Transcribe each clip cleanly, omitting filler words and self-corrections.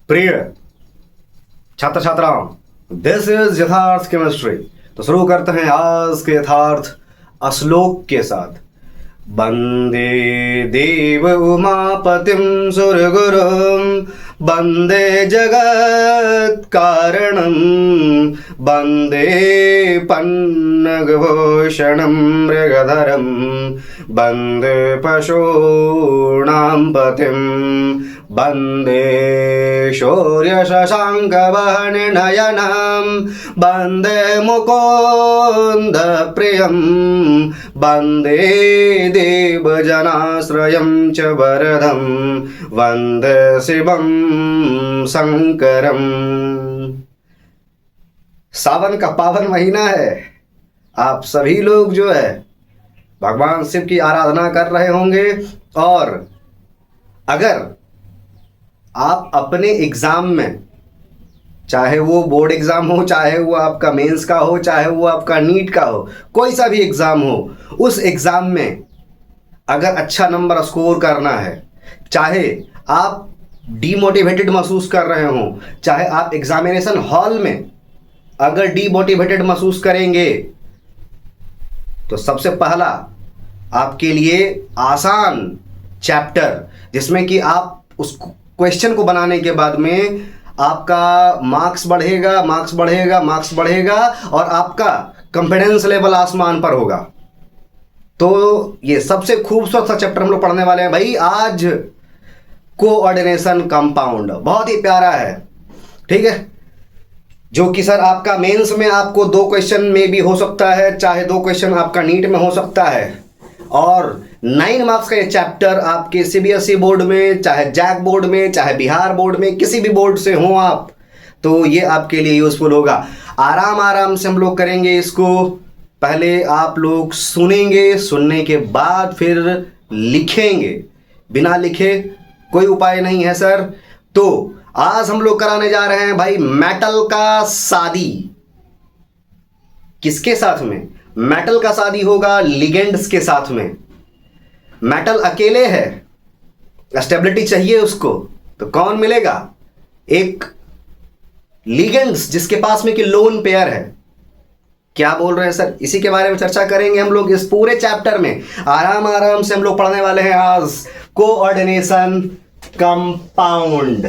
प्रिय छात्र छात्राओं, दिस इज यथार्थ केमिस्ट्री। तो शुरू करते हैं आज के यथार्थ श्लोक के साथ। वंदे देव उमापतिं सुरगुरुं वंदे जगत् कारणं वंदे पन्नगभूषणं मृगधरं वंदे पशूनां पतिं वंदे शौर्यशशाङ्कवहननयनं वंदे मुकुन्द प्रियं वंदे देवजनाश्रयं च वरदं वंदे शिवं शंकरं। सावन का पावन महीना है। आप सभी लोग जो है भगवान शिव की आराधना कर रहे होंगे, और अगर आप अपने एग्ज़ाम में, चाहे वो बोर्ड एग्ज़ाम हो, चाहे वो आपका मेंस का हो, चाहे वो आपका नीट का हो, कोई सा भी एग्ज़ाम हो, उस एग्ज़ाम में अगर अच्छा नंबर स्कोर करना है, चाहे आप डीमोटिवेटेड महसूस कर रहे हो, चाहे आप एग्जामिनेशन हॉल में अगर डीमोटिवेटेड महसूस करेंगे, तो सबसे पहला आपके लिए आसान चैप्टर, जिसमें कि आप उस क्वेश्चन को बनाने के बाद में आपका मार्क्स बढ़ेगा, मार्क्स बढ़ेगा, मार्क्स बढ़ेगा, और आपका कॉन्फिडेंस लेवल आसमान पर होगा। तो ये सबसे खूबसूरत सा चैप्टर हम लोग पढ़ने वाले हैं भाई आज। कोऑर्डिनेशन कंपाउंड बहुत ही प्यारा है, ठीक है, जो कि सर आपका मेंस में आपको 2 क्वेश्चन में भी हो सकता है, चाहे 2 क्वेश्चन आपका नीट में हो सकता है। और 9 मार्क्स का ये चैप्टर आपके सीबीएसई बोर्ड में, चाहे जैक बोर्ड में, चाहे बिहार बोर्ड में, किसी भी बोर्ड से हो आप, तो ये आपके लिए यूजफुल होगा। आराम आराम से हम लोग करेंगे इसको। पहले आप लोग सुनेंगे, सुनने के बाद फिर लिखेंगे। बिना लिखे कोई उपाय नहीं है सर। तो आज हम लोग कराने जा रहे हैं भाई मेटल का शादी। किसके साथ में? मेटल का शादी होगा लिगेंड्स के साथ में। मेटल अकेले है, स्टेबिलिटी चाहिए उसको, तो कौन मिलेगा? एक लिगेंड्स जिसके पास में कि लोन पेयर है। क्या बोल रहे हैं सर? इसी के बारे में चर्चा करेंगे हम लोग इस पूरे चैप्टर में। आराम आराम से हम लोग पढ़ने वाले हैं आज कोऑर्डिनेशन कंपाउंड,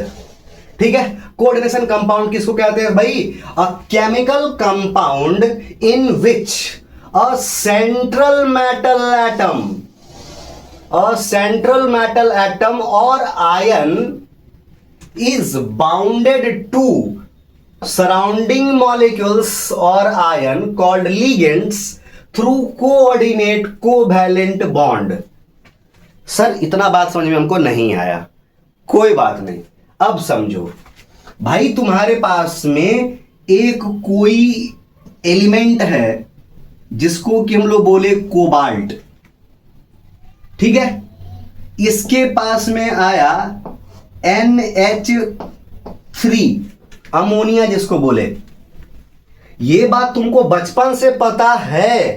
ठीक है। कोऑर्डिनेशन कंपाउंड किसको कहते हैं भाई? A chemical compound in which a central metal atom or ion is bounded to surrounding molecules or ion called ligands through coordinate covalent bond। Sir इतना बात समझ में हमको नहीं आया, कोई बात नहीं, अब समझो भाई। तुम्हारे पास में एक कोई एलिमेंट है जिसको कि हम लोग बोले कोबाल्ट, ठीक है। इसके पास में आया NH3 अमोनिया जिसको बोले। ये बात तुमको बचपन से पता है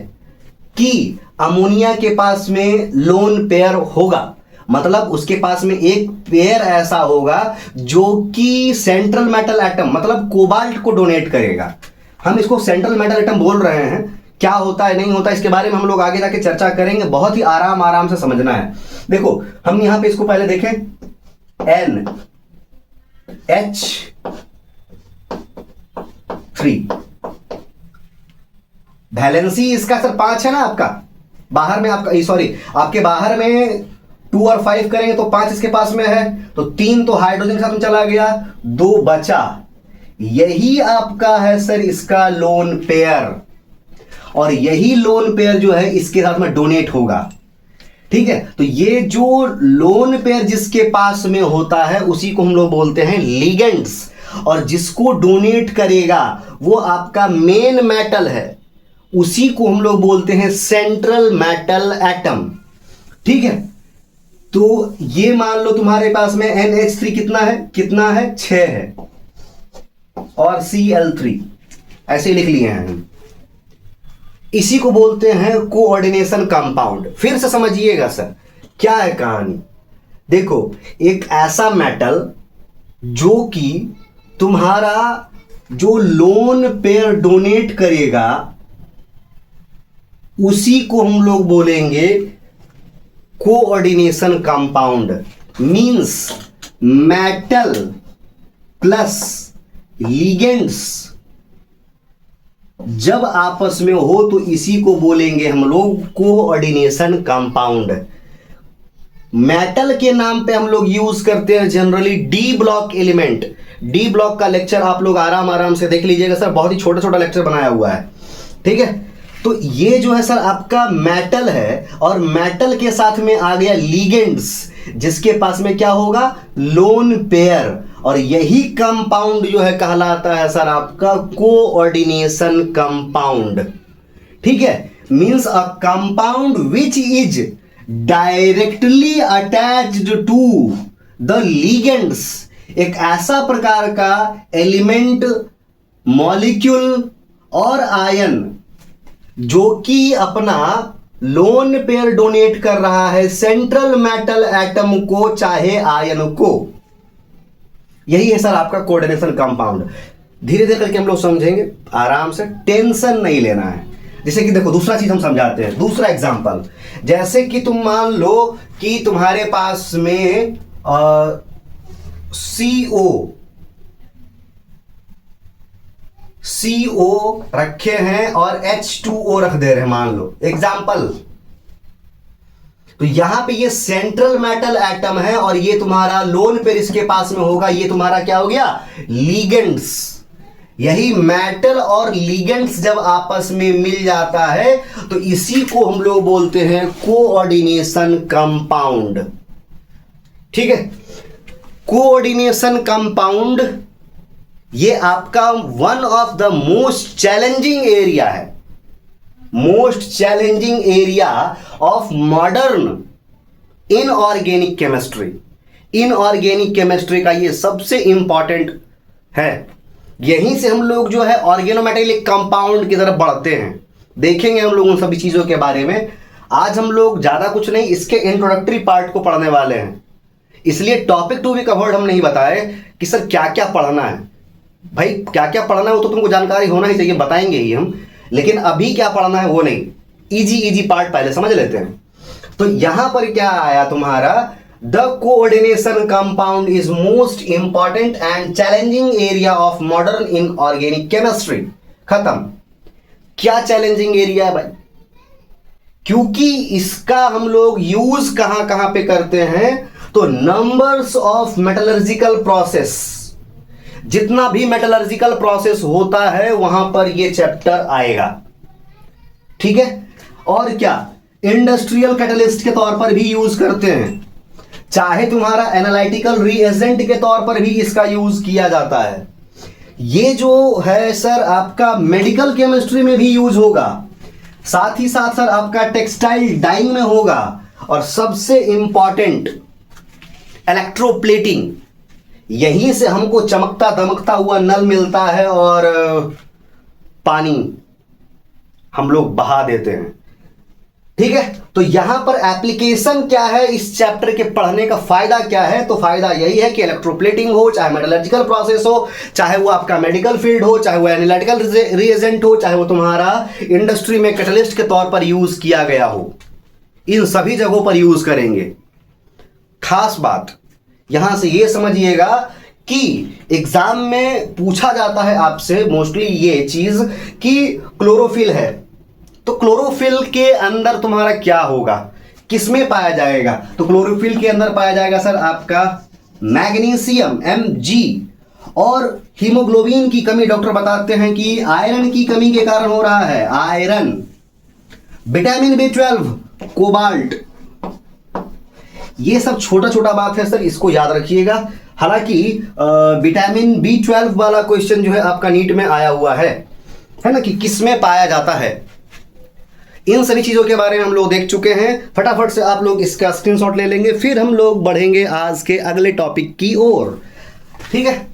कि अमोनिया के पास में लोन पेयर होगा, मतलब उसके पास में एक पेयर ऐसा होगा जो कि सेंट्रल मेटल एटम मतलब कोबाल्ट को डोनेट करेगा। हम इसको सेंट्रल मेटल एटम बोल रहे हैं। क्या होता है नहीं होता इसके बारे में हम लोग आगे जाके चर्चा करेंगे। बहुत ही आराम आराम से समझना है। देखो हम यहां पे इसको पहले देखें, NH3 वैलेंसी इसका सर 5 है ना आपका। बाहर में आपका सॉरी आपके बाहर में 2 और 5 करेंगे तो 5 इसके पास में है, तो 3 तो हाइड्रोजन के साथ में चला गया, 2 बचा। यही आपका है सर इसका लोन पेयर, और यही लोन पेयर जो है इसके साथ में डोनेट होगा, ठीक है। तो ये जो लोन पेयर जिसके पास में होता है उसी को हम लोग बोलते हैं लिगेंड्स, और जिसको डोनेट करेगा वो आपका मेन मेटल है, उसी को हम लोग बोलते हैं सेंट्रल मेटल एटम, ठीक है। तो ये मान लो तुम्हारे पास में NH3 कितना है 6 है, और Cl3 ऐसे लिख लिए हैं हम। इसी को बोलते हैं कोऑर्डिनेशन कंपाउंड। फिर से समझिएगा सर क्या है कहानी। देखो एक ऐसा मेटल जो कि तुम्हारा जो लोन पेयर डोनेट करेगा उसी को हम लोग बोलेंगे coordination compound. Means metal plus ligands जब आपस में हो तो इसी को बोलेंगे हम लोग कोऑर्डिनेशन कंपाउंड। मेटल के नाम पे हम लोग यूज करते हैं generally D block element. D block का लेक्चर आप लोग आराम आराम से देख लीजिएगा सर, बहुत ही छोटा छोटा लेक्चर बनाया हुआ है, ठीक है। तो ये जो है सर आपका मेटल है, और मेटल के साथ में आ गया लिगेंड्स, जिसके पास में क्या होगा, लोन पेयर, और यही कंपाउंड जो है कहलाता है सर आपका कोऑर्डिनेशन कंपाउंड, ठीक है। Means a compound which is directly attached to the ligands, एक ऐसा प्रकार का एलिमेंट, मॉलिक्यूल और आयन जो कि अपना लोन पेयर डोनेट कर रहा है सेंट्रल मेटल एटम को चाहे आयन को। यही है सर आपका कोऑर्डिनेशन कंपाउंड। धीरे धीरे करके हम लोग समझेंगे, आराम से, टेंशन नहीं लेना है। जैसे कि देखो दूसरा चीज हम समझाते हैं, दूसरा एग्जांपल, जैसे कि तुम मान लो कि तुम्हारे पास में CO रखे हैं और H2O रख दे रहे हैं, मान लो एग्जांपल। तो यहां पे ये सेंट्रल मेटल एटम है और ये तुम्हारा लोन पेयर इसके पास में होगा, ये तुम्हारा क्या हो गया, लिगेंड्स। यही मेटल और लिगेंड्स जब आपस में मिल जाता है तो इसी को हम लोग बोलते हैं कोऑर्डिनेशन कंपाउंड, ठीक है। कोऑर्डिनेशन कंपाउंड ये आपका one of the most challenging area है, most challenging area of modern inorganic chemistry. Inorganic chemistry का ये सबसे इंपॉर्टेंट है। यहीं से हम लोग जो है ऑर्गेनोमेटेलिक कंपाउंड की तरफ बढ़ते हैं। देखेंगे हम लोग उन सभी चीजों के बारे में। आज हम लोग ज्यादा कुछ नहीं, इसके इंट्रोडक्टरी पार्ट को पढ़ने वाले हैं, इसलिए टॉपिक टू भी कवर्ड हम नहीं बताए कि सर क्या क्या पढ़ना है। भाई क्या क्या पढ़ना है वो तो तुमको जानकारी होना ही चाहिए, बताएंगे ही हम, लेकिन अभी क्या पढ़ना है वो नहीं। इजी इजी पार्ट पहले समझ लेते हैं। तो यहां पर क्या आया तुम्हारा, the coordination compound is most important and challenging area of modern inorganic chemistry. खत्म। क्या चैलेंजिंग एरिया है भाई, क्योंकि इसका हम लोग यूज कहां कहां पे करते हैं, तो नंबर्स ऑफ मेटलर्जिकल प्रोसेस, जितना भी मेटलर्जिकल प्रोसेस होता है वहां पर ये चैप्टर आएगा, ठीक है। और क्या, इंडस्ट्रियल कैटलिस्ट के तौर पर भी यूज करते हैं, चाहे तुम्हारा एनालिटिकल रिएजेंट के तौर पर भी इसका यूज किया जाता है। ये जो है सर आपका मेडिकल केमिस्ट्री में भी यूज होगा, साथ ही साथ सर आपका टेक्सटाइल डाइंग में होगा, और सबसे इंपॉर्टेंट इलेक्ट्रोप्लेटिंग। यहीं से हमको चमकता दमकता हुआ नल मिलता है और पानी हम लोग बहा देते हैं, ठीक है। तो यहां पर एप्लीकेशन क्या है, इस चैप्टर के पढ़ने का फायदा क्या है, तो फायदा यही है कि इलेक्ट्रोप्लेटिंग हो, चाहे मेटलर्जिकल प्रोसेस हो, चाहे वो आपका मेडिकल फील्ड हो, चाहे वो एनालिटिकल रिएजेंट हो, चाहे वो तुम्हारा इंडस्ट्री में कैटलिस्ट के तौर पर यूज किया गया हो, इन सभी जगहों पर यूज करेंगे। खास बात यहां से ये समझिएगा कि एग्जाम में पूछा जाता है आपसे मोस्टली ये चीज कि क्लोरोफिल है, तो क्लोरोफिल के अंदर तुम्हारा क्या होगा, किसमें पाया जाएगा, तो क्लोरोफिल के अंदर पाया जाएगा सर आपका मैग्नीशियम Mg, और हीमोग्लोबिन की कमी डॉक्टर बताते हैं कि आयरन की कमी के कारण हो रहा है, आयरन, विटामिन B12, कोबाल्ट। ये सब छोटा छोटा बात है सर, इसको याद रखिएगा। हालांकि विटामिन B12 वाला क्वेश्चन जो है आपका नीट में आया हुआ है ना, कि किसमें पाया जाता है। इन सभी चीजों के बारे में हम लोग देख चुके हैं। फटाफट से आप लोग इसका स्क्रीनशॉट ले लेंगे, फिर हम लोग बढ़ेंगे आज के अगले टॉपिक की ओर, ठीक है।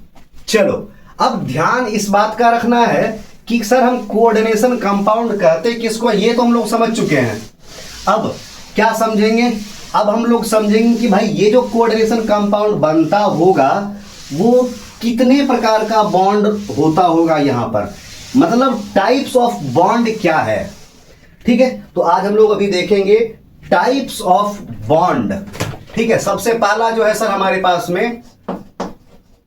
चलो, अब ध्यान इस बात का रखना है कि सर हम कोऑर्डिनेशन कंपाउंड कहते किसको, ये तो हम लोग समझ चुके हैं। अब क्या समझेंगे, अब हम लोग समझेंगे कि भाई ये जो कोऑर्डिनेशन कंपाउंड बनता होगा वो कितने प्रकार का बॉन्ड होता होगा यहां पर, मतलब टाइप्स ऑफ बॉन्ड क्या है। ठीक है, तो आज हम लोग अभी देखेंगे टाइप्स ऑफ बॉन्ड। ठीक है, सबसे पहला जो है सर हमारे पास में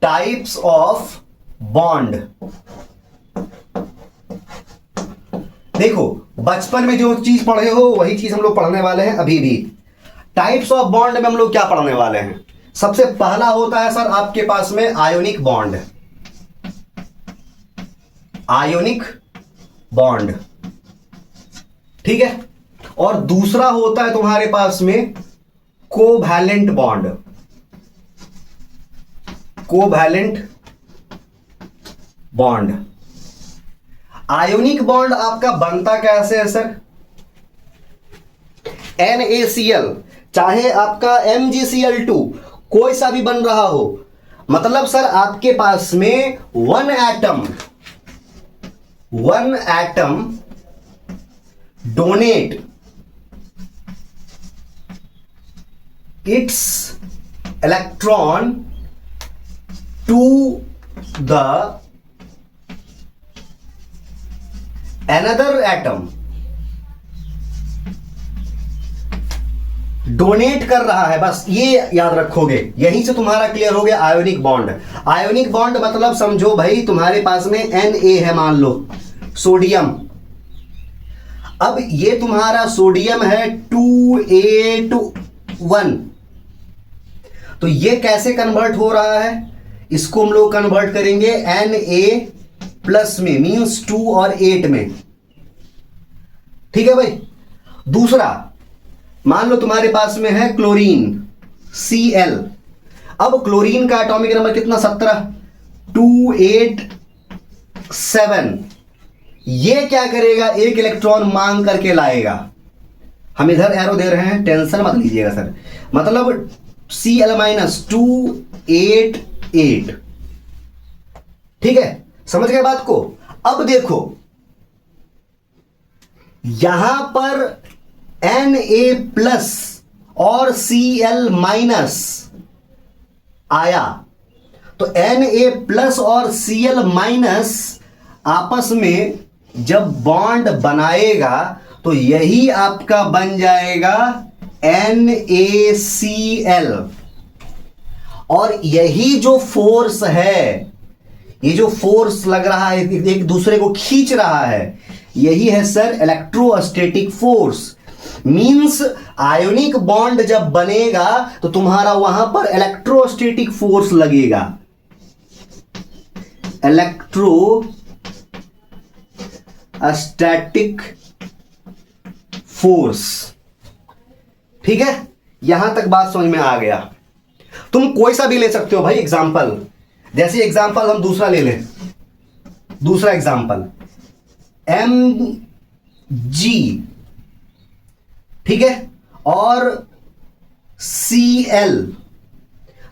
टाइप्स ऑफ बॉन्ड। देखो बचपन में जो चीज पढ़े हो वही चीज हम लोग पढ़ने वाले हैं अभी भी। टाइप्स ऑफ बॉन्ड में हम लोग क्या पढ़ने वाले हैं, सबसे पहला होता है सर आपके पास में आयोनिक बॉन्ड। आयोनिक बॉन्ड, ठीक है, और दूसरा होता है तुम्हारे पास में covalent bond. Covalent bond. Ionic bond आपका बनता कैसे है सर, NaCl, चाहे आपका MgCl2 कोई सा भी बन रहा हो, मतलब सर आपके पास में one atom donate its electron to the another atom, donate कर रहा है, बस ये याद रखोगे, यहीं से तुम्हारा क्लियर हो गया आयोनिक बॉन्ड। आयोनिक बॉन्ड मतलब समझो भाई तुम्हारे पास में Na है, मान लो सोडियम, अब ये तुम्हारा सोडियम है 281, तो ये कैसे कन्वर्ट हो रहा है, इसको हम लोग कन्वर्ट करेंगे Na प्लस में, मींस 2 और 8 में। ठीक है भाई, दूसरा मान लो तुम्हारे पास में है क्लोरीन Cl, अब क्लोरीन का एटॉमिक नंबर कितना, 17, 287, ये क्या करेगा, एक इलेक्ट्रॉन मांग करके लाएगा। हम इधर एरो दे रहे हैं, टेंशन मत लीजिएगा सर, मतलब Cl माइनस 288। ठीक है, समझ गए बात को। अब देखो यहां पर Na प्लस और Cl माइनस आया, तो Na प्लस और Cl माइनस आपस में जब बॉन्ड बनाएगा तो यही आपका बन जाएगा NaCl, और यही जो फोर्स है, ये जो फोर्स लग रहा है, एक दूसरे को खींच रहा है, यही है sir electrostatic force. Means ionic bond जब बनेगा तो तुम्हारा वहां पर इलेक्ट्रोस्टैटिक फोर्स लगेगा, इलेक्ट्रोस्टैटिक फोर्स। ठीक है, यहां तक बात समझ में आ गया। तुम कोई सा भी ले सकते हो भाई एग्जाम्पल, जैसे एग्जाम्पल हम दूसरा ले लें, दूसरा एग्जाम्पल Mg, ठीक है, और Cl,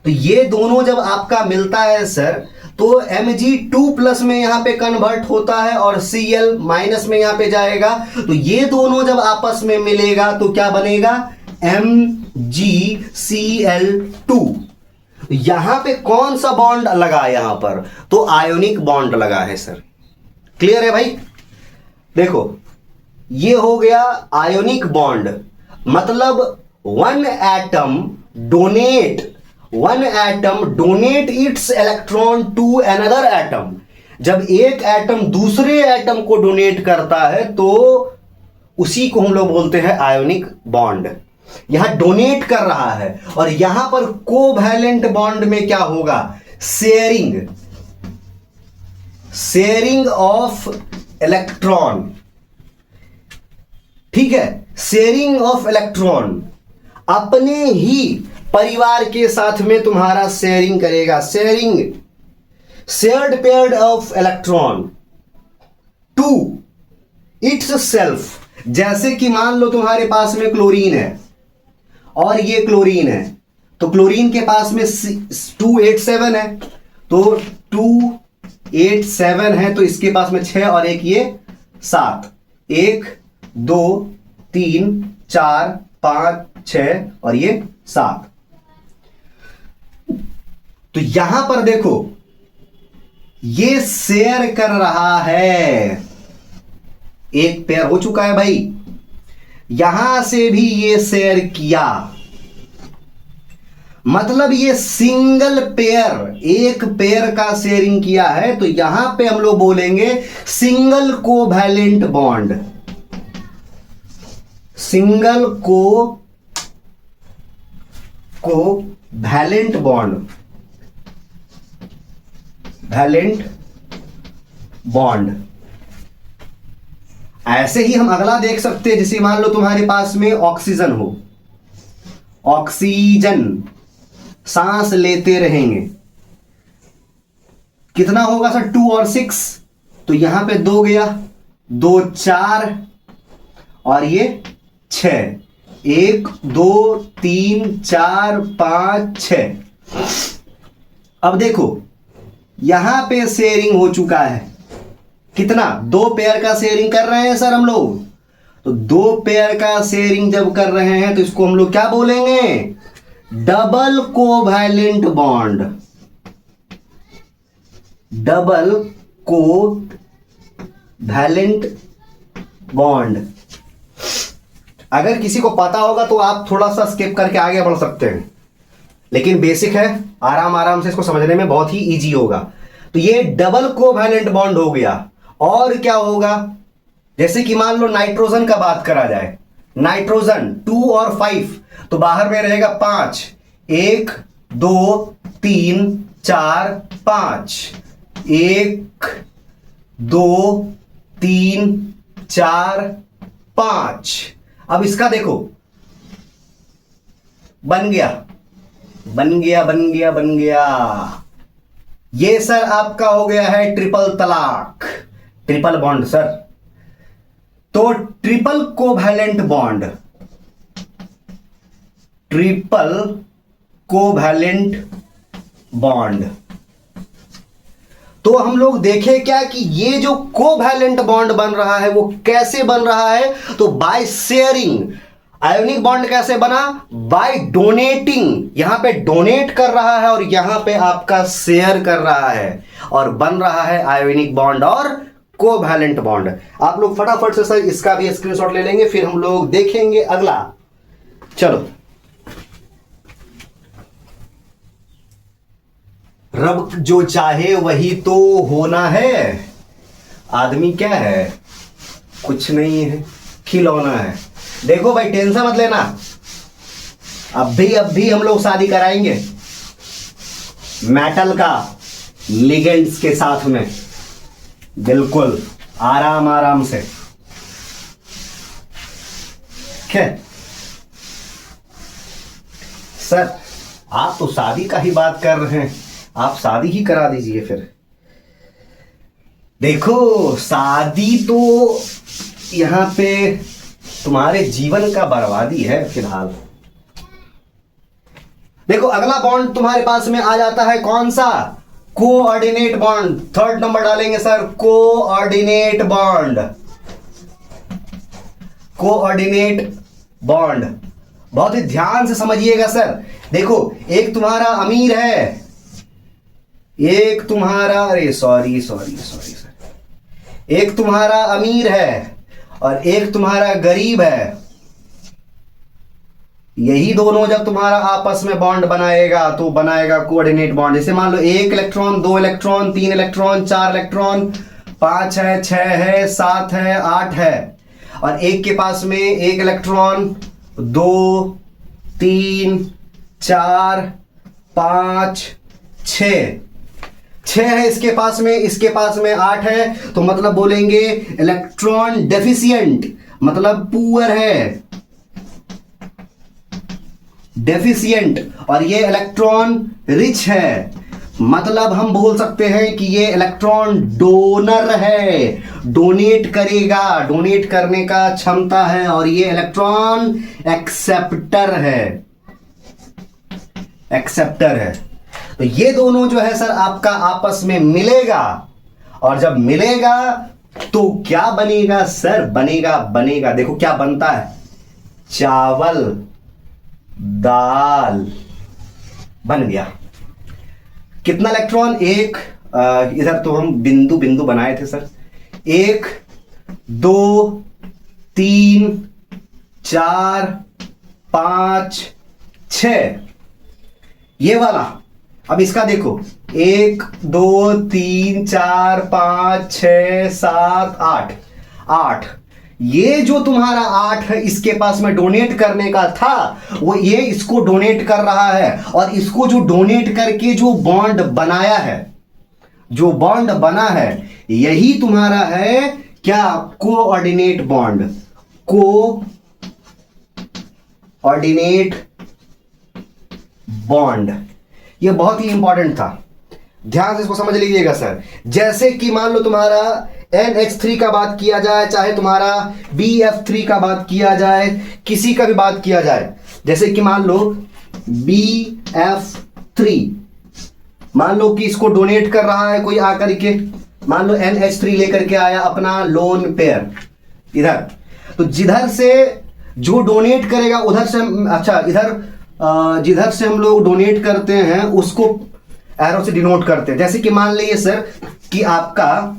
तो ये दोनों जब आपका मिलता है सर तो Mg2 प्लस में यहां पे कन्वर्ट होता है और Cl माइनस में यहां पे जाएगा, तो ये दोनों जब आपस में मिलेगा तो क्या बनेगा, MgCl2। यहां पे कौन सा बॉन्ड लगा, यहां पर तो आयोनिक बॉन्ड लगा है सर। क्लियर है भाई। देखो ये हो गया आयोनिक बॉन्ड, मतलब one atom donate its electron to another atom. जब एक एटम दूसरे एटम को डोनेट करता है तो उसी को हम लोग बोलते हैं आयोनिक बॉन्ड। यहां डोनेट कर रहा है, और यहां पर कोवैलेंट बॉन्ड में क्या होगा, शेयरिंग ऑफ इलेक्ट्रॉन। ठीक है, शेयरिंग ऑफ इलेक्ट्रॉन, अपने ही परिवार के साथ में तुम्हारा शेयरिंग करेगा, shared pair of electron to itself. जैसे कि मान लो तुम्हारे पास में क्लोरीन है और ये क्लोरीन है, तो क्लोरीन के पास में 287 है, तो 287 है, तो इसके पास में 6 और एक ये 7, 1 2 3 4 5 6 और ये 7। तो यहां पर देखो ये शेयर कर रहा है, एक पेयर हो चुका है भाई, यहां से भी ये शेयर किया, मतलब ये सिंगल पेयर, एक पेयर का शेयरिंग किया है। तो यहां पे हम लोग बोलेंगे single covalent bond, single covalent bond, valent bond. ऐसे ही हम अगला देख सकते हैं, जैसे मान लो तुम्हारे पास में ऑक्सीजन हो, ऑक्सीजन सांस लेते रहेंगे, कितना होगा सर 2 और 6, तो यहां पे 2 गया, 2 4 और ये 6, 1 2 3 4 5 6। अब देखो यहां पे शेयरिंग हो चुका है, कितना 2 पेयर का शेयरिंग कर रहे हैं सर हम लोग। तो 2 पेयर का शेयरिंग जब कर रहे हैं तो इसको हम लोग क्या बोलेंगे, double covalent bond, double covalent bond. अगर किसी को पता होगा तो आप थोड़ा सा स्किप करके आगे बढ़ सकते हैं, लेकिन बेसिक है, आराम आराम से इसको समझने में बहुत ही इजी होगा। तो ये डबल कोवैलेंट बॉन्ड हो गया। और क्या होगा, जैसे कि मान लो नाइट्रोजन का बात करा जाए, नाइट्रोजन 2 और 5, तो बाहर में रहेगा 5, 1 2 3 4 5, 1 2 3 4 5। अब इसका देखो बन गया बन गया बन गया बन गया, ये सर आपका हो गया है ट्रिपल तलाक, ट्रिपल बॉन्ड सर। तो triple covalent bond, triple covalent bond. तो हम लोग देखें क्या कि ये जो कोवैलेंट बॉन्ड बन रहा है वो कैसे बन रहा है, तो बाय शेयरिंग। आयोनिक बॉन्ड कैसे बना, बाय डोनेटिंग, यहां पे डोनेट कर रहा है और यहां पे आपका शेयर कर रहा है, और बन रहा है आयोनिक बॉन्ड और कोवैलेंट बॉन्ड। आप लोग फटाफट से सर इसका भी स्क्रीनशॉट ले लेंगे, फिर हम लोग देखेंगे अगला। चलो, रब जो चाहे वही तो होना है, आदमी क्या है, कुछ नहीं है, खिलौना है। देखो भाई टेंशन मत लेना, अब भी हम लोग शादी कराएंगे मेटल का लिगेंड्स के साथ में, बिल्कुल आराम आराम से। ठीक है सर, आप तो शादी का ही बात कर रहे हैं, आप शादी ही करा दीजिए फिर। देखो शादी तो यहां पे तुम्हारे जीवन का बर्बादी है फिलहाल। देखो अगला बॉन्ड तुम्हारे पास में आ जाता है कौन सा, कोऑर्डिनेट बॉन्ड। 3rd नंबर डालेंगे sir, coordinate bond, coordinate bond. बहुत ही ध्यान से समझिएगा सर। देखो एक तुम्हारा अमीर है, एक तुम्हारा, अरे सॉरी सर, एक तुम्हारा अमीर है और एक तुम्हारा गरीब है। यही दोनों जब तुम्हारा आपस में बॉन्ड बनाएगा तो बनाएगा कोऑर्डिनेट बॉन्ड। जैसे मान लो 1 इलेक्ट्रॉन, 2 इलेक्ट्रॉन, 3 इलेक्ट्रॉन, 4 इलेक्ट्रॉन, 5 है, 6 है, 7 है, 8 है, और एक के पास में 1 इलेक्ट्रॉन, 2 3 4 5 6 है इसके पास में 8 है, तो मतलब बोलेंगे इलेक्ट्रॉन डेफिशिएंट, मतलब पुअर है, डेफिशिएंट। और ये इलेक्ट्रॉन रिच है, मतलब हम बोल सकते हैं कि ये इलेक्ट्रॉन डोनर है, डोनेट करेगा, डोनेट करने का क्षमता है। और ये इलेक्ट्रॉन एक्सेप्टर है, तो ये दोनों जो है सर आपका आपस में मिलेगा, और जब मिलेगा तो क्या बनेगा सर, बनेगा देखो क्या बनता है, चावल दाल बन गया। कितना इलेक्ट्रॉन? एक, इधर तो हम बिंदु बिंदु बनाए थे सर, 1 2 3 4 5 6, ये वाला। अब इसका देखो, 1 2 3 4 5 6 7 8, 8। ये जो तुम्हारा 8 है, इसके पास में डोनेट करने का था, वो ये इसको डोनेट कर रहा है। और इसको जो डोनेट करके जो बॉन्ड बनाया है, जो बॉन्ड बना है, यही तुम्हारा है क्या? Coordinate bond. कोऑर्डिनेट बॉन्ड, ये बहुत ही इंपॉर्टेंट था, ध्यान से इसको समझ लीजिएगा सर। जैसे कि मान लो तुम्हारा NH3 का बात किया जाए, चाहे तुम्हारा BF3 का बात किया जाए, किसी का भी बात किया जाए, जैसे कि मान लो BF3, मान लो कि इसको डोनेट कर रहा है कोई आकर के, मान लो NH3 लेकर के आया अपना लोन पेयर इधर, तो जिधर से जो डोनेट करेगा उधर से अच्छा, इधर जिधर से हम लोग डोनेट करते हैं उसको एरो से डिनोट करते हैं। जैसे कि मान लीजिए सर कि आपका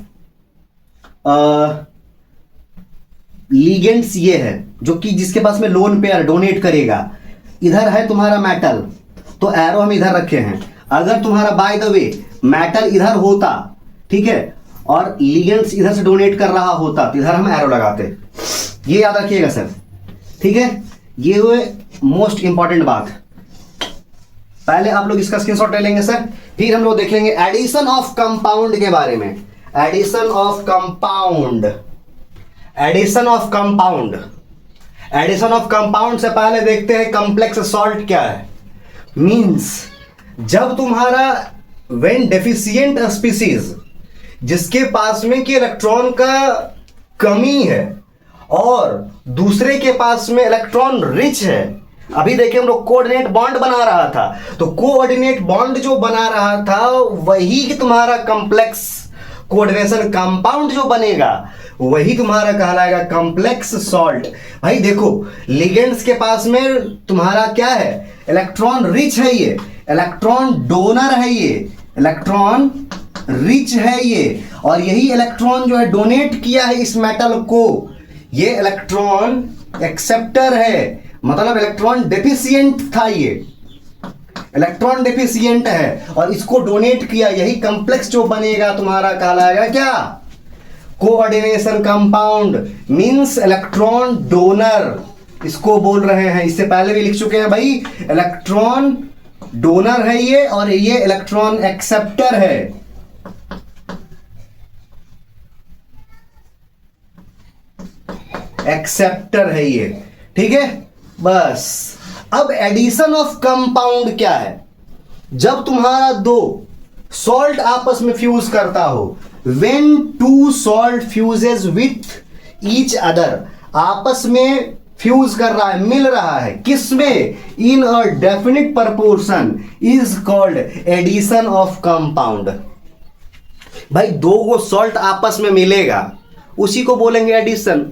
लीगेंड्स ये है, जो कि जिसके पास में लोन पेयर डोनेट करेगा, इधर है तुम्हारा मेटल, तो एरो हम इधर रखे हैं। अगर तुम्हारा बाय द वे मेटल इधर होता, ठीक है, और लीगेंड्स इधर से डोनेट कर रहा होता, तो इधर हम एरो लगाते। ये याद रखिएगा सर, ठीक है। ये हुए मोस्ट इंपॉर्टेंट बात। पहले आप लोग इसका स्क्रीनशॉट ले लेंगे सर, फिर हम लोग देखेंगे एडिशन ऑफ कंपाउंड के बारे में। Addition of compound, addition of compound, addition of compound से पहले देखते हैं कॉम्प्लेक्स सॉल्ट क्या है। मींस जब तुम्हारा व्हेन डेफिशिएंट स्पीसीज, जिसके पास में कि इलेक्ट्रॉन का कमी है और दूसरे के पास में इलेक्ट्रॉन रिच है, अभी देखिए हम लोग कोऑर्डिनेट बॉन्ड बना रहा था, तो कोऑर्डिनेट बॉन्ड जो बना रहा था वही तुम्हारा कॉम्प्लेक्स कोऑर्डिनेशन कंपाउंड जो बनेगा, वही तुम्हारा कहलाएगा कॉम्प्लेक्स सॉल्ट। भाई देखो, लिगेंड्स के पास में तुम्हारा क्या है? इलेक्ट्रॉन रिच है, ये इलेक्ट्रॉन डोनर है, ये इलेक्ट्रॉन रिच है ये, और यही इलेक्ट्रॉन जो है डोनेट किया है इस मेटल को, ये इलेक्ट्रॉन एक्सेप्टर है, मतलब इलेक्ट्रॉन डेफिशिएंट था, ये इलेक्ट्रॉन डेफिशिएंट है और इसको डोनेट किया, यही कॉम्प्लेक्स जो बनेगा तुम्हारा कहलाएगा क्या? Coordination compound. Means electron donor इसको बोल रहे हैं, इससे पहले भी लिख चुके हैं भाई, इलेक्ट्रॉन डोनर है ये और ये इलेक्ट्रॉन एक्सेप्टर है। एक्सेप्टर है ये, ठीक है। बस अब एडिशन ऑफ कंपाउंड क्या है? जब तुम्हारा दो सॉल्ट आपस में फ्यूज करता हो, when two salt fuses with each other, आपस में फ्यूज कर रहा है, मिल रहा है, किसमें? In a definite proportion is called addition of compound. भाई दो को सॉल्ट आपस में मिलेगा, उसी को बोलेंगे एडिशन,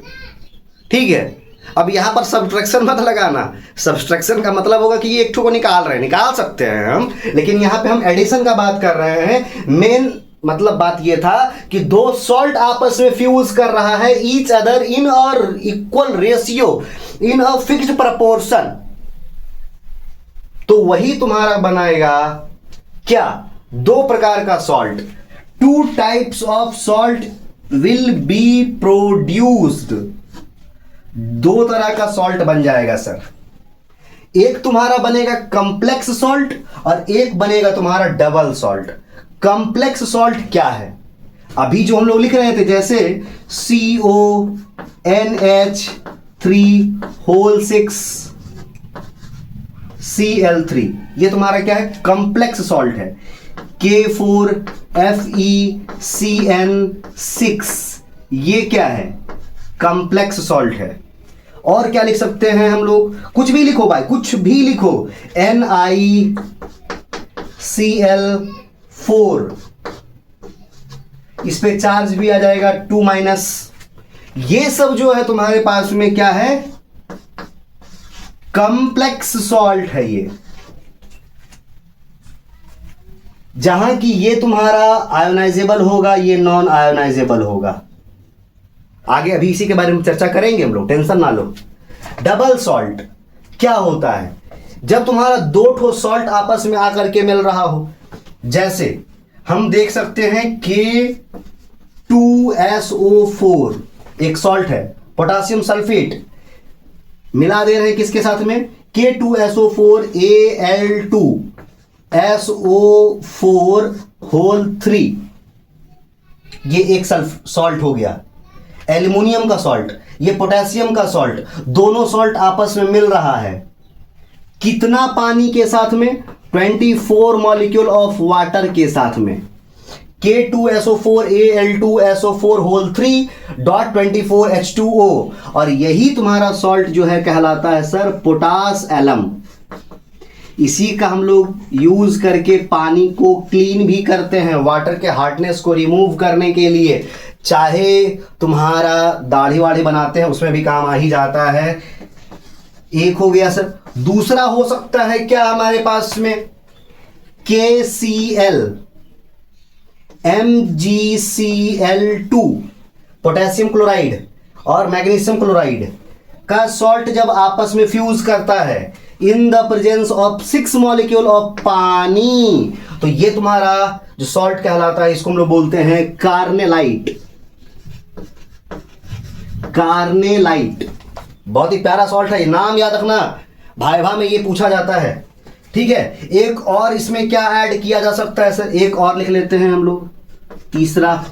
ठीक है। अब यहां पर सब्ट्रैक्शन मत लगाना, सब्ट्रैक्शन का मतलब होगा कि ये एक ठो को निकाल रहे हैं, निकाल सकते हैं हम, लेकिन यहां पे हम एडिशन का बात कर रहे हैं। मेन मतलब बात ये था कि दो सॉल्ट आपस में फ्यूज कर रहा है, ईच अदर इन और equal ratio, in a fixed proportion, तो वही तुम्हारा बनाएगा क्या? दो प्रकार का salt, two types of salt will be produced, दो तरह का सॉल्ट बन जाएगा सर। एक तुम्हारा बनेगा कॉम्प्लेक्स सॉल्ट और एक बनेगा तुम्हारा डबल सॉल्ट। कॉम्प्लेक्स सॉल्ट क्या है? अभी जो हम लोग लिख रहे थे, जैसे CONH3(6)Cl3, ये तुम्हारा क्या है? कॉम्प्लेक्स सॉल्ट है। K4FeCN6, ये क्या है? कॉम्प्लेक्स सॉल्ट है। और क्या लिख सकते हैं हम लोग? कुछ भी लिखो भाई, कुछ भी लिखो, NiCl4, इस पे चार्ज भी आ जाएगा 2-। ये सब जो है तुम्हारे पास में क्या है? कॉम्प्लेक्स सॉल्ट है ये। जहां कि ये तुम्हारा आयोनाइजेबल होगा, ये नॉन आयोनाइजेबल होगा। आगे अभी इसी के बारे में चर्चा करेंगे हम लोग, टेंशन ना लो। डबल सॉल्ट क्या होता है? जब तुम्हारा दो ठो सॉल्ट आपस में आकर के मिल रहा हो, जैसे हम देख सकते हैं K2SO4 एक सॉल्ट है, पोटासियम सल्फेट, मिला दे रहे हैं किसके साथ में? K2SO4Al2SO4 होल 3, ये एक सॉल्ट हो गया। एल्युमिनियम का सॉल्ट, ये पोटेशियम का सॉल्ट, दोनों सॉल्ट आपस में मिल रहा है। कितना पानी के साथ में? 24 मॉलिक्यूल ऑफ वाटर के साथ में। K2SO4Al2SO4 होल 3.24H2O, और यही तुम्हारा सॉल्ट जो है कहलाता है सर पोटास एलम। इसी का हम लोग यूज करके पानी को क्लीन भी करते हैं, वाटर के हार्डनेस को रिमूव करने के लिए। चाहे तुम्हारा दाढ़ी वाढ़ी बनाते हैं उसमें भी काम आ ही जाता है। एक हो गया सर। दूसरा हो सकता है क्या हमारे पास में? KCl MgCl2 पोटेशियम क्लोराइड और मैग्नीशियम क्लोराइड का सॉल्ट जब आपस में फ्यूज करता है in the presence of 6 molecule of पानी, तो ये तुम्हारा जो सॉल्ट कहलाता है, इसको हम लोग बोलते हैं कार्नेलाइट। कार्नेलाइट बहुत ही प्यारा सॉल्ट है, नाम याद रखना, भाइभा में ये पूछा जाता है। ठीक है, एक और इसमें क्या ऐड किया जा सकता है सर? एक और लिख लेते हैं हम लोग, तीसरा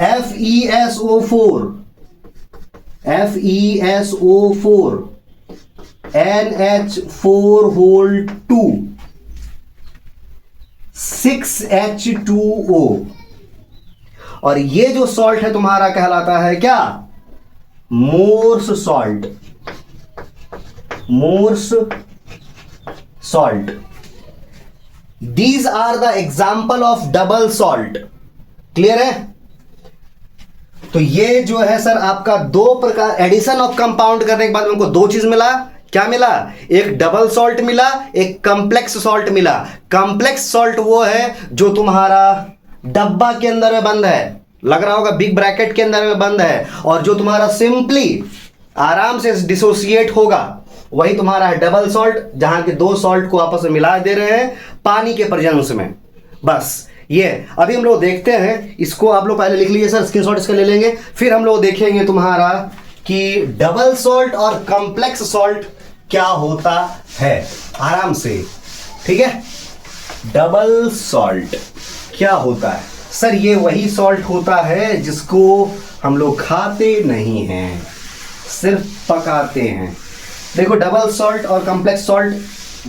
FeSO4 NH4 होल 2 6H2O, और ये जो सॉल्ट है तुम्हारा कहलाता है क्या? Mohr's salt. Mohr's salt. These are the example of double salt. Clear है? तो ये जो है सर आपका दो प्रकार, एडिशन ऑफ कंपाउंड करने के बाद हमको दो चीज मिला। क्या मिला? एक डबल सॉल्ट मिला, एक कॉम्प्लेक्स सॉल्ट मिला। कॉम्प्लेक्स सॉल्ट वो है जो तुम्हारा डब्बा के अंदर में बंद है, लग रहा होगा बिग ब्रैकेट के अंदर में बंद है, और जो तुम्हारा सिंपली आराम से डिसोसिएट होगा वही तुम्हारा है डबल सॉल्ट, जहां के दो सॉल्ट को आपस में मिला दे रहे हैं पानी के प्रेजेंस में। बस ये अभी हम लोग देखते हैं, इसको आप लोग पहले लिख लीजिए सर, स्क्रीनशॉट इसका ले लेंगे, फिर हम लोग देखेंगे तुम्हारा कि डबल सॉल्ट और कॉम्प्लेक्स सॉल्ट क्या होता है आराम से। ठीक है, डबल सॉल्ट क्या होता है सर? ये वही सॉल्ट होता है जिसको हम लोग खाते नहीं हैं, सिर्फ पकाते हैं। देखो, डबल सॉल्ट और कॉम्प्लेक्स सॉल्ट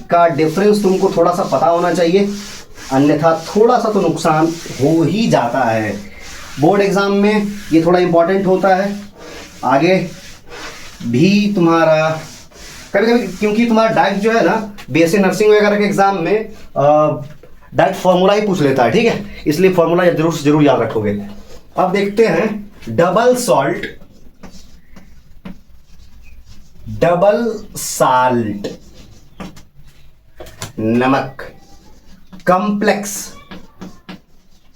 का डिफरेंस तुमको थोड़ा सा पता होना चाहिए, अन्यथा थोड़ा सा तो नुकसान हो ही जाता है। बोर्ड एग्जाम में ये थोड़ा इंपॉर्टेंट होता है, आगे भी तुम्हारा कभी कभी, क्योंकि तुम्हारा डाइट जो है ना बीएससी नर्सिंग वगैरह के एग्जाम में डाइट फॉर्मूला ही पूछ लेता है। ठीक है, इसलिए फॉर्मूला जरूर से जरूर याद रखोगे। अब देखते हैं डबल सॉल्ट, डबल साल्ट नमक, कॉम्प्लेक्स,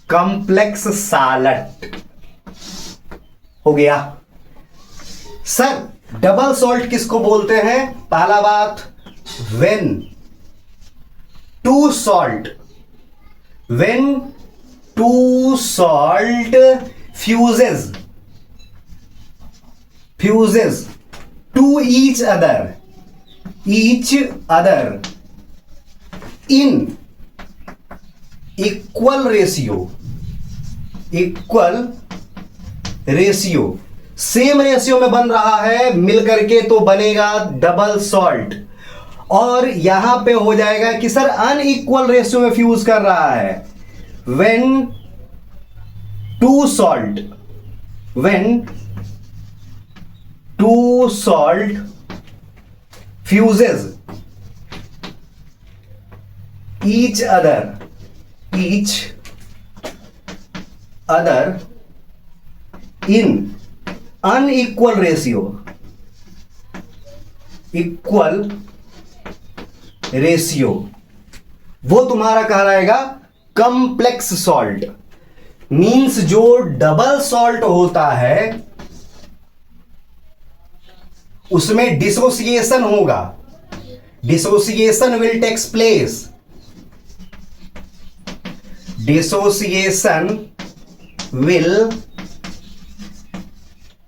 कॉम्प्लेक्स साल्ट हो गया। सर डबल सॉल्ट किसको बोलते हैं? पहला बात, when two salt, when two salt fuses to each other in equal ratio, same ratio में बन रहा है मिल करके, तो बनेगा डबल सॉल्ट। और यहां पे हो जाएगा कि सर अनइक्वल रेशियो में फ्यूज कर रहा है, when two salt fuses each other in unequal ratio, वो तुम्हारा कहलाएगा कॉम्प्लेक्स सॉल्ट मीन्स जो डबल सॉल्ट होता है उसमें डिसोसिएशन होगा, dissociation will takes place, dissociation will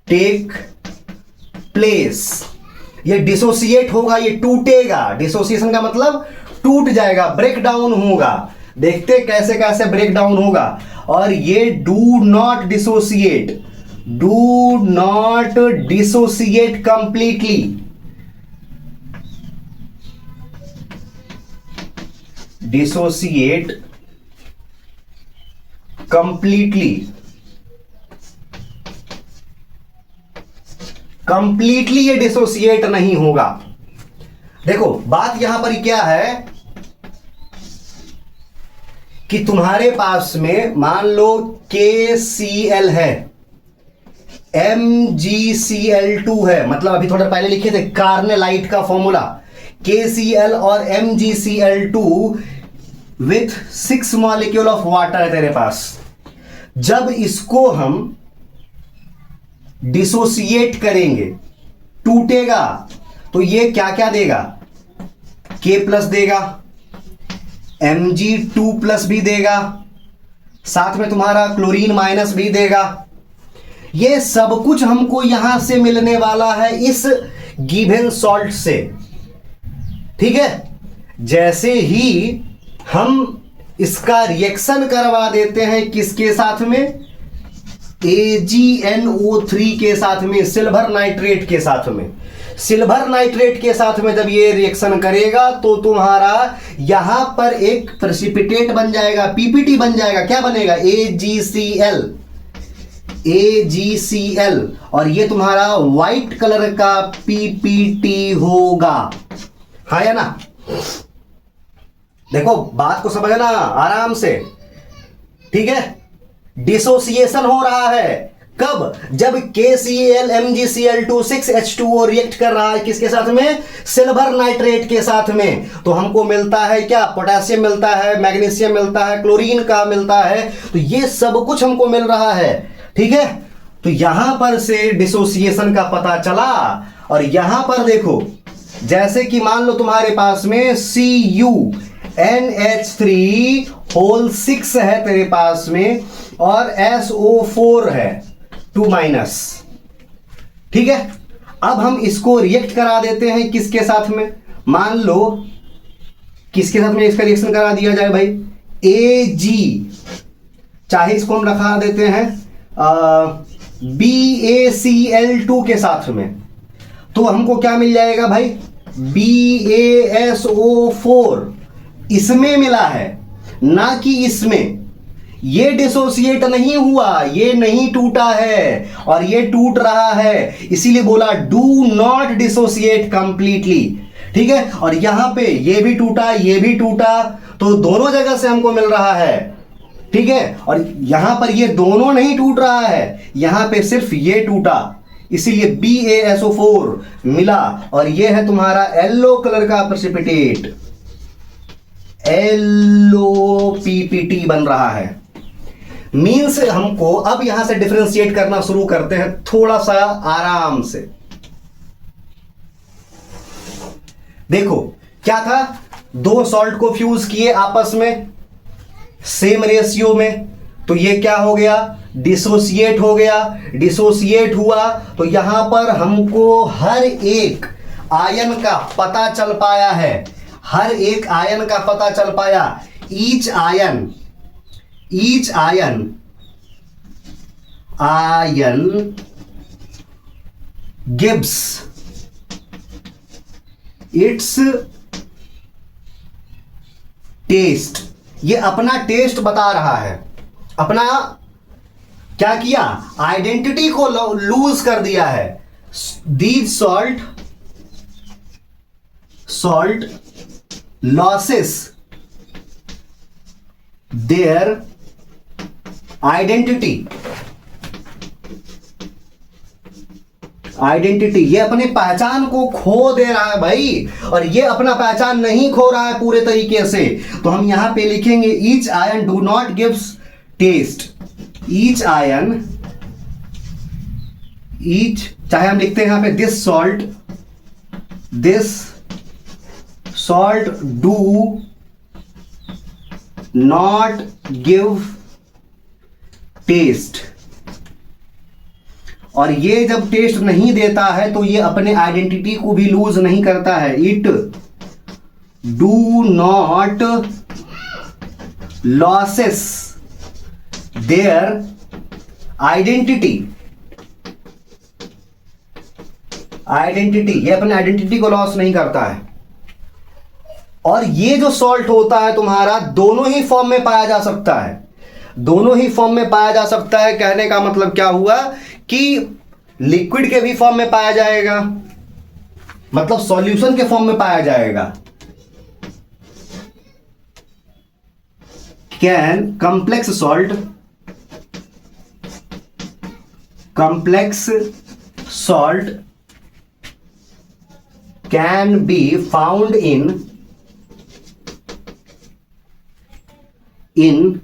take place. ये डिसोसिएट होगा, ये टूटेगा, डिसोसिएशन का मतलब टूट जाएगा, ब्रेक डाउन होगा। देखते कैसे कैसे ब्रेक डाउन होगा। और ये do not dissociate, do not dissociate completely, dissociate completely, completely ये डिसोसिएट नहीं होगा। देखो बात यहां पर क्या है कि तुम्हारे पास में मान लो KCl है, MgCl2 है, मतलब अभी थोड़ा पहले लिखे थे कार्नेलाइट का फॉर्मूला, KCl और MgCl2 with 6 molecule of water है तेरे पास। जब इसको हम डिसोसिएट करेंगे, टूटेगा, तो ये क्या क्या देगा, K प्लस देगा, Mg2 प्लस भी देगा, साथ में तुम्हारा क्लोरीन माइनस भी देगा। ये सब कुछ हमको यहां से मिलने वाला है इस गिवन सॉल्ट से, ठीक है। जैसे ही हम इसका रिएक्शन करवा देते हैं किसके साथ में, AgNO3 के साथ में, सिल्वर नाइट्रेट के साथ में। सिल्वर नाइट्रेट के साथ में जब ये रिएक्शन करेगा तो तुम्हारा यहां पर एक प्रेसिपिटेट बन जाएगा, पीपीटी बन जाएगा। क्या बनेगा, AgCl, AgCl, और ये तुम्हारा व्हाइट कलर का पीपीटी होगा, हाँ या ना। देखो बात को समझना आराम से, ठीक है। डिसोसिएशन हो रहा है कब, जब KCl MgCl2 6H2O रिएक्ट कर रहा है किसके साथ में, सिल्वर नाइट्रेट के साथ में। तो हमको मिलता है क्या, पोटेशियम मिलता है, मैग्नीशियम मिलता है, क्लोरीन का मिलता है, तो ये सब कुछ हमको मिल रहा है, ठीक है। तो यहां पर से डिसोसिएशन का पता चला। और यहां पर देखो, जैसे कि मान लो तुम्हारे पास में CuNH3 है तेरे पास में, और SO4 है 2-, ठीक है। अब हम इसको रिएक्ट करा देते हैं किसके साथ में, मान लो किसके साथ में इसका रिएक्शन करा दिया जाए भाई, Ag, चाहे इसको हम रखा देते हैं BaCl2 के साथ में, तो हमको क्या मिल जाएगा भाई, BaSO4 इसमें मिला है, ना कि इसमें। ये डिसोसिएट नहीं हुआ, ये नहीं टूटा है, और ये टूट रहा है, इसीलिए बोला डू नॉट डिसोसिएट कंप्लीटली, ठीक है। और यहां पे ये भी टूटा, ये भी टूटा, तो दोनों जगह से हमको मिल रहा है, ठीक है। और यहां पर ये दोनों नहीं टूट रहा है, यहां पे सिर्फ ये टूटा, इसीलिए BaSO4 मिला। और ये है तुम्हारा येलो कलर का प्रेसिपिटेट, LOPPT बन रहा है। मीन्स हमको अब यहां से डिफरेंशिएट करना शुरू करते हैं थोड़ा सा आराम से। देखो क्या था, दो सॉल्ट को फ्यूज किए आपस में सेम रेशियो में, तो ये क्या हो गया, डिसोसिएट हो गया। डिसोसिएट हुआ तो यहां पर हमको हर एक आयन का पता चल पाया है, हर एक आयन का पता चल पाया। Each ion gives its test, ये अपना टेस्ट बता रहा है, अपना क्या किया, आइडेंटिटी को लूज कर दिया है। These salt losses their identity identity, ये अपनी पहचान को खो दे रहा है भाई, और ये अपना पहचान नहीं खो रहा है पूरे तरीके से। तो हम यहां पे लिखेंगे each ion do not gives test. Each ion, each, चाहे हम लिखते हैं यहां पे this salt do not give test. और ये जब टेस्ट नहीं देता है तो ये अपने आइडेंटिटी को भी लूज नहीं करता है। It do not losses their identity. ये अपने आइडेंटिटी को लॉस नहीं करता है। और ये जो सॉल्ट होता है तुम्हारा दोनों ही फॉर्म में पाया जा सकता है, दोनों ही फॉर्म में पाया जा सकता है। कहने का मतलब क्या हुआ कि लिक्विड के भी फॉर्म में पाया जाएगा, मतलब सॉल्यूशन के फॉर्म में पाया जाएगा। Can complex salt can be found in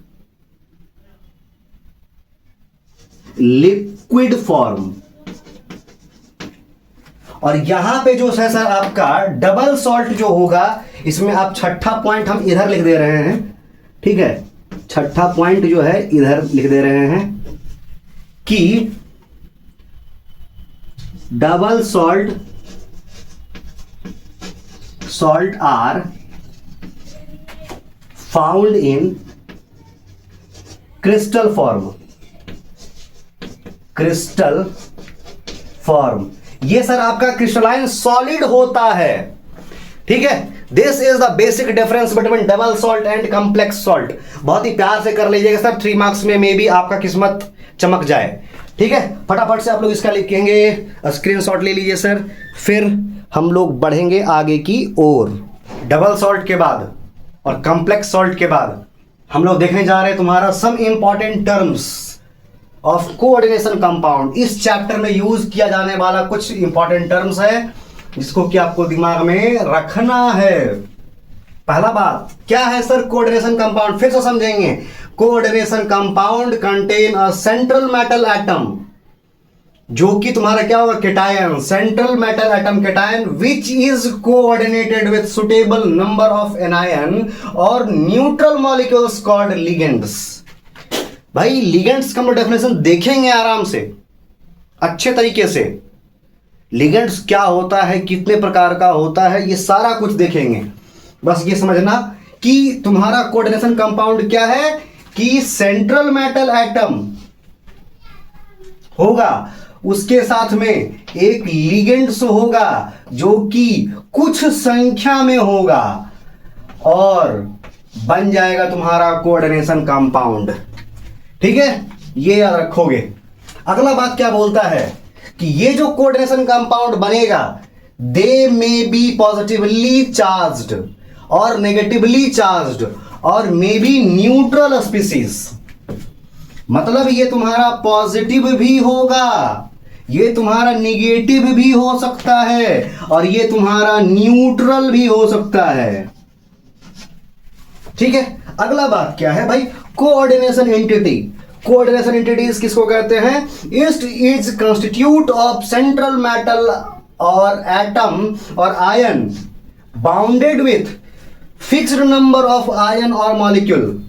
liquid form. और यहां पे जो है सर आपका डबल सॉल्ट जो होगा, इसमें आप छठा पॉइंट हम इधर लिख दे रहे हैं, ठीक है, छठा पॉइंट जो है इधर लिख दे रहे हैं कि double salt are found in crystal form. ये सर आपका क्रिस्टलाइन सॉलिड होता है, ठीक है। This is the basic difference between double salt and complex salt. बहुत ही प्यार से कर लीजिएगा सर, 3 मार्क्स में मे भी आपका किस्मत चमक जाए, ठीक है। फटाफट से आप लोग इसका लिखेंगे, स्क्रीनशॉट ले लीजिए सर, फिर हम लोग बढ़ेंगे आगे की ओर। डबल सॉल्ट के बाद और कॉम्प्लेक्स सॉल्ट के बाद हम लोग देखने जा रहे हैं तुम्हारा some important terms of coordination compound. इस चैप्टर में यूज किया जाने वाला कुछ इंपॉर्टेंट टर्म्स है जिसको कि आपको दिमाग में रखना है। पहला बात क्या है सर, कोऑर्डिनेशन कंपाउंड, फिर से समझेंगे। Coordination compound contain a central metal atom, जो कि तुम्हारा क्या होगा, cation, central metal atom cation, which is coordinated with suitable number of anion और न्यूट्रल मॉलिक्यूल्स कॉल्ड लिगेंड्स। भाई लिगेंड्स का हम डेफिनेशन देखेंगे आराम से, अच्छे तरीके से। लिगेंड्स क्या होता है, कितने प्रकार का होता है, ये सारा कुछ देखेंगे। बस ये समझना कि तुम्हारा कोऑर्डिनेशन कंपाउंड क्या है कि सेंट्रल मेटल एटम होगा, उसके साथ में एक लिगेंड्स होगा जो कि कुछ संख्या में होगा और बन जाएगा तुम्हारा कोऑर्डिनेशन कंपाउंड, ठीक है। ये याद रखोगे। अगला बात क्या बोलता है कि ये जो कोऑर्डिनेशन कंपाउंड बनेगा, दे मे बी पॉजिटिवली चार्ज्ड और नेगेटिवली चार्ज्ड और मे बी न्यूट्रल स्पीसीज। मतलब ये तुम्हारा पॉजिटिव भी होगा, ये तुम्हारा निगेटिव भी हो सकता है और ये तुम्हारा न्यूट्रल भी हो सकता है, ठीक है। अगला बात क्या है भाई, कोऑर्डिनेशन एंटिटी। कोऑर्डिनेशन एंटिटीज किसको कहते हैं, it is constitute of central metal और एटम और ion bounded with fixed number of ion और मॉलिक्यूल।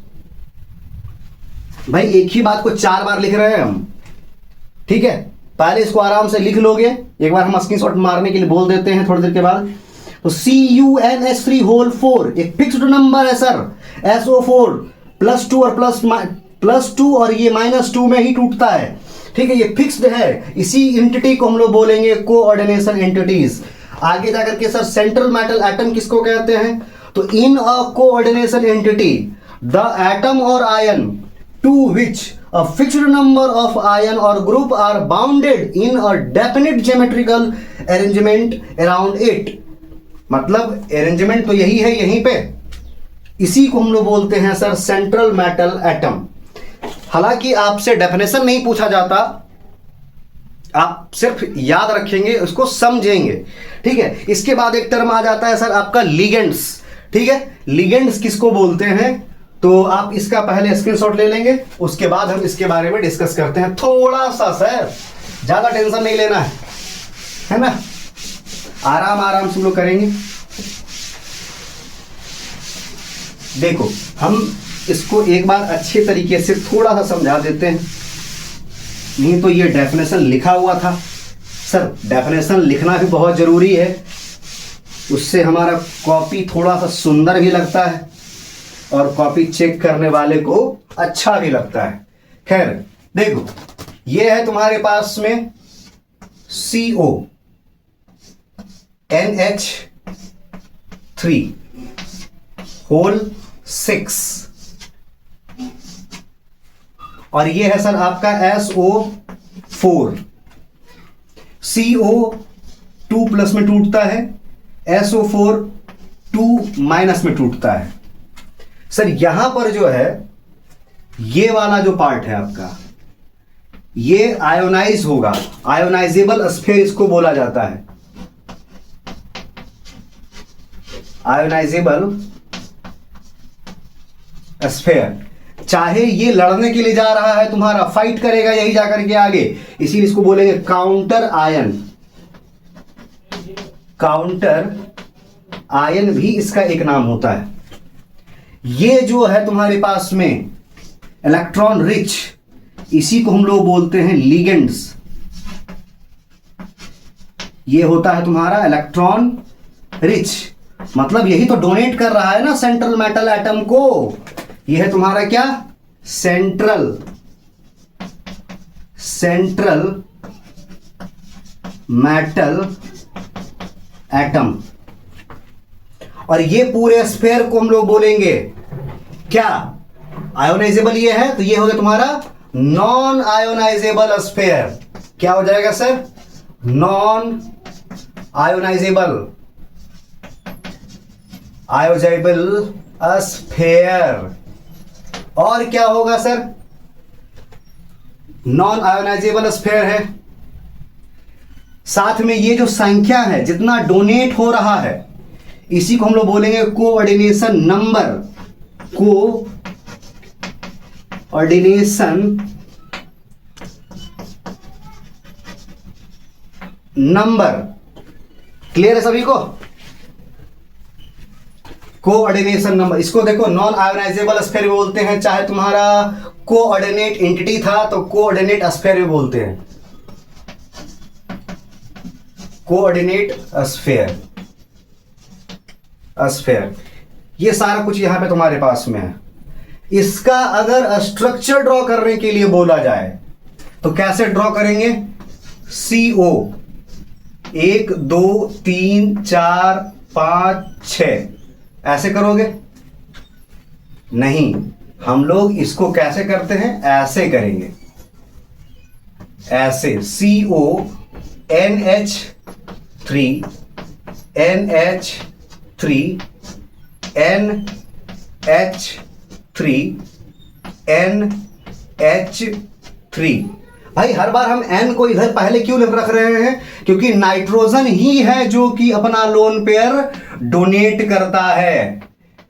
भाई एक ही बात को 4 बार लिख रहे हैं हम, ठीक है। पहले इसको आराम से लिख लोगे, एक बार हम स्क्रीनशॉट मारने के लिए बोल देते हैं थोड़ी देर के बाद। तो CuNH3 होल 4 एक फिक्स्ड नंबर है सर, SO4 +2 और +2 और ये -2 में ही टूटता है, ठीक है। ये फिक्स्ड है, इसी एंटिटी को हम लोग बोलेंगे कोऑर्डिनेशन एंटिटीज। आगे जाकर के सर सेंट्रल मेटल एटम किसको कहते हैं, तो in a coordination entity the atom और ion to which a fixed number of ion or group are bounded in a definite geometrical arrangement around it। मतलब arrangement तो यही है यहीं पे, इसी को हम लोग बोलते हैं सर सेंट्रल मेटल एटम। हालांकि आपसे डेफिनेशन नहीं पूछा जाता, आप सिर्फ याद रखेंगे, उसको समझेंगे। ठीक है, इसके बाद एक टर्म आ जाता है सर आपका लिगेंड्स। ठीक है, लिगेंड्स किसको बोलते हैं, तो आप इसका पहले स्क्रीनशॉट ले लेंगे, उसके बाद हम इसके बारे में डिस्कस करते हैं थोड़ा सा। सर ज्यादा टेंशन नहीं लेना है ना, आराम आराम से हम लोग करेंगे। देखो हम इसको एक बार अच्छे तरीके से थोड़ा सा समझा देते हैं, नहीं तो ये डेफिनेशन लिखा हुआ था। सर डेफिनेशन लिखना भी बहुत जरूरी है, उससे हमारा कॉपी थोड़ा सा सुंदर भी लगता है और कॉपी चेक करने वाले को अच्छा भी लगता है। खैर देखो, ये है तुम्हारे पास में CO NH3 होल 6 और ये है सर आपका SO4। CO 2 प्लस में टूटता है, SO4 2 माइनस में टूटता है। सर यहां पर जो है ये वाला जो पार्ट है आपका, ये आयोनाइज होगा, आयोनाइजेबल स्फीयर इसको बोला जाता है, आयोनाइजेबल स्फीयर। चाहे ये लड़ने के लिए जा रहा है तुम्हारा, फाइट करेगा यही जाकर के आगे, इसीलिए इसको बोलेंगे काउंटर आयन। काउंटर आयन भी इसका एक नाम होता है। ये जो है तुम्हारे पास में इलेक्ट्रॉन रिच, इसी को हम लोग बोलते हैं लिगेंड्स। ये होता है तुम्हारा इलेक्ट्रॉन रिच, मतलब यही तो डोनेट कर रहा है ना सेंट्रल मेटल एटम को। यह है तुम्हारा क्या, सेंट्रल मेटल एटम। और ये पूरे स्फीयर को हम लोग बोलेंगे क्या, आयोनाइजेबल ये है, तो ये हो गया तुम्हारा नॉन आयोनाइजेबल स्फीयर। क्या हो जाएगा सर, नॉन आयोनाइजेबल स्फीयर। और क्या होगा सर, नॉन आयोनाइजेबल स्फीयर है, साथ में ये जो संख्या है जितना डोनेट हो रहा है, इसी को हम लोग बोलेंगे coordination number. Coordination number, clear है सभी को, कोऑर्डिनेशन नंबर। इसको देखो नॉन आयोनाइजेबल स्फीयर बोलते हैं, चाहे तुम्हारा कोऑर्डिनेट एंटिटी था तो कोऑर्डिनेट स्फीयर भी बोलते हैं, कोऑर्डिनेट स्फीयर। ये सारा कुछ यहां पे तुम्हारे पास में है। इसका अगर स्ट्रक्चर ड्रॉ करने के लिए बोला जाए तो कैसे ड्रॉ करेंगे, CO 1 2 3 4 5 6 ऐसे करोगे, नहीं, हम लोग इसको कैसे करते हैं, ऐसे करेंगे, ऐसे CO NH3 NH3 NH3 NH3। भाई हर बार हम N को इधर पहले क्यों रख रहे हैं, क्योंकि नाइट्रोजन ही है जो कि अपना लोन पेयर डोनेट करता है।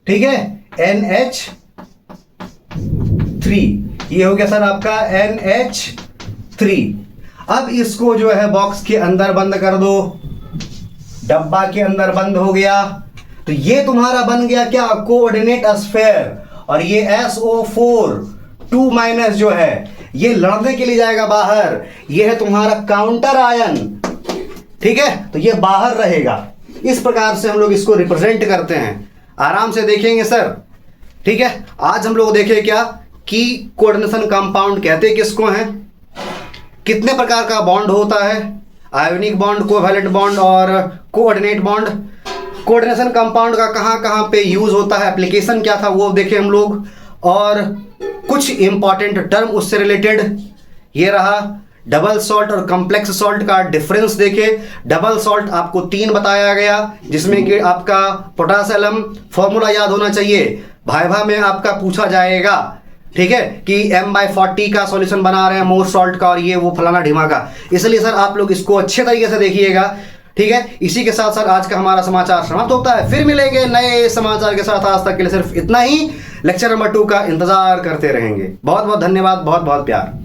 ठीक है, NH3 ये हो गया सर आपका NH3। अब इसको जो है बॉक्स के अंदर बंद कर दो, डब्बा के अंदर बंद हो गया, तो ये तुम्हारा बन गया क्या, कोऑर्डिनेट स्फीयर। और ये SO4 2 माइनस जो है ये लड़ने के लिए जाएगा बाहर, ये है तुम्हारा काउंटर आयन। ठीक है, तो ये बाहर रहेगा। इस प्रकार से हम लोग इसको रिप्रेजेंट करते हैं, आराम से देखेंगे सर। ठीक है, आज हम लोग देखें क्या कि कोऑर्डिनेशन कंपाउंड कहते किसको हैं, कितने प्रकार का बॉन्ड होता है, आयोनिक बॉन्ड, कोवैलेंट बॉन्ड और कोऑर्डिनेट बॉन्ड। कोऑर्डिनेशन कंपाउंड का कहाँ कहाँ पे यूज होता है, एप्लीकेशन क्या था वो देखें हम लोग, और कुछ इंपॉर्टेंट टर्म उससे रिलेटेड। ये रहा डबल सॉल्ट और कॉम्प्लेक्स सॉल्ट का डिफरेंस देखे। डबल सॉल्ट आपको 3 बताया गया, जिसमें कि आपका पोटासियम फॉर्मूला याद होना चाहिए, भाइभा में आपका पूछा जाएगा। ठीक है, कि M/40 का सॉल्यूशन बना रहे हैं मोर सॉल्ट का और ये वो फलाना ढिमाका। इसलिए सर आप लोग इसको अच्छे तरीके से देखिएगा, ठीक है। इसी के साथ सर आज का हमारा समाचार समाप्त होता है, फिर मिलेंगे नए समाचार के साथ। आज तक के लिए सिर्फ इतना ही। लेक्चर नंबर 2 का इंतजार करते रहेंगे। बहुत बहुत धन्यवाद, बहुत बहुत प्यार।